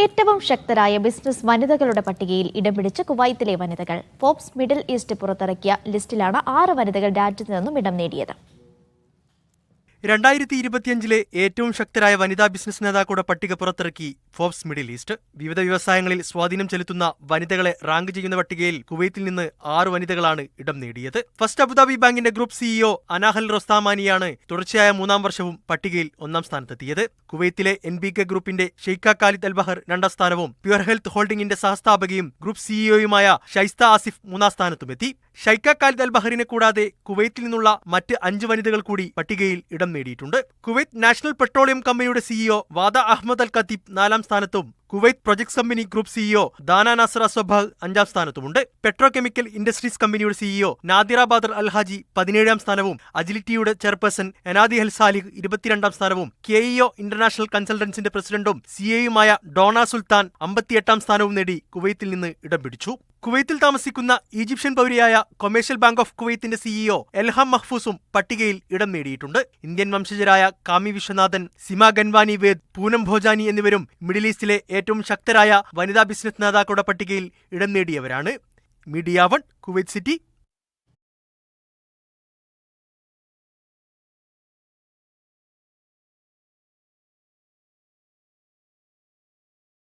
ഏറ്റവും ശക്തരായ ബിസിനസ് വനിതകളുടെ പട്ടികയിൽ ഇടം പിടിച്ച കുവൈത്തിലെ വനിതകൾ. ഫോബ്സ് മിഡിൽ ഈസ്റ്റ് പുറത്തിറക്കിയ ലിസ്റ്റിലാണ് 6 വനിതകൾ രാജ്യത്തു നിന്നും ഇടം നേടിയത്. 2025 ഏറ്റവും ശക്തരായ വനിതാ ബിസിനസ് നേതാക്കളുടെ പട്ടിക പുറത്തിറക്കി ഫോബ്സ് മിഡിൽ ഈസ്റ്റ്. വിവിധ വ്യവസായങ്ങളിൽ സ്വാധീനം ചെലുത്തുന്ന വനിതകളെ റാങ്ക് ചെയ്യുന്ന പട്ടികയിൽ കുവൈത്തിൽ നിന്ന് 6 വനിതകളാണ് ഇടം നേടിയത്. ഫസ്റ്റ് അബുദാബി ബാങ്കിന്റെ ഗ്രൂപ്പ് സിഇഒ അനാഹൽ റൊസ്താമാനിയാണ് തുടർച്ചയായ 3-ാം വർഷവും പട്ടികയിൽ 1-ാം സ്ഥാനത്തെത്തിയത്. കുവൈത്തിലെ NBK ഗ്രൂപ്പിന്റെ ഷെയ്ഖ ഖാലിദ് അൽബഹർ 2-ാം സ്ഥാനവും പ്യുർ ഹെൽത്ത് ഹോൾഡിംഗിന്റെ സഹസ്ഥാപകയും ഗ്രൂപ്പ് സിഇഒയുമായ ഷൈസ്ത ആസിഫ് 3-ാം സ്ഥാനത്തുമെത്തി. ഷൈഖ ഖാലിദ് അൽബഹറിനെ കൂടാതെ കുവൈത്തിൽ നിന്നുള്ള മറ്റ് 5 വനിതകൾ കൂടി പട്ടികയിൽ ഇടം നേടിയിട്ടുണ്ട്. കുവൈത്ത് നാഷണൽ പെട്രോളിയം കമ്പനിയുടെ സിഇഒ വാദ അഹമ്മദ് അൽ ഖത്തീബ് 4-ാം സ്ഥാനത്തും Kuwait projects company group CEO ദാന നാസർ അസ്വഭാഗ് 5-ാം സ്ഥാനത്തുമുണ്ട്. പെട്രോ കെമിക്കൽ ഇൻഡസ്ട്രീസ് കമ്പനിയുടെ സിഇഒ നാദിറ ബാദർ അൽ ഹാജി 17-ാം സ്ഥാനവും അജിലിറ്റിയുടെ ചെയർപേഴ്സൺ എനാദി അൽ സാലിഹ് 22-ാം സ്ഥാനവും KEO ഇന്റർനാഷണൽ കൺസൾട്ടൻസിന്റെ പ്രസിഡന്റും സിഇഒയുമായ ഡോണ സുൽത്താൻ 58-ാം സ്ഥാനവും നേടി കുവൈത്തിൽ നിന്ന് ഇടം പിടിച്ചു. കുവൈത്തിൽ താമസിക്കുന്ന ഈജിപ്ഷ്യൻ പൗരയായ കൊമേഴ്ഷ്യൽ ബാങ്ക് ഓഫ് കുവൈത്തിന്റെ സിഇഒ എൽഹം മഹ്ഫൂസും പട്ടികയിൽ ഇടം നേടിയിട്ടുണ്ട്. ഇന്ത്യൻ വംശജരായ കാമി വിശ്വനാഥൻ, സിമ ഗൻവാനി വേദ്, പൂനം ഭോജാനി എന്നിവരും മിഡിൽ ഈസ്റ്റിലെ ഏറ്റവും ശക്തരായ വനിതാ ബിസിനസ് നേതാക്കളുടെ പട്ടികയിൽ ഇടം നേടിയവരാണ്. Media 1 Kuwait city.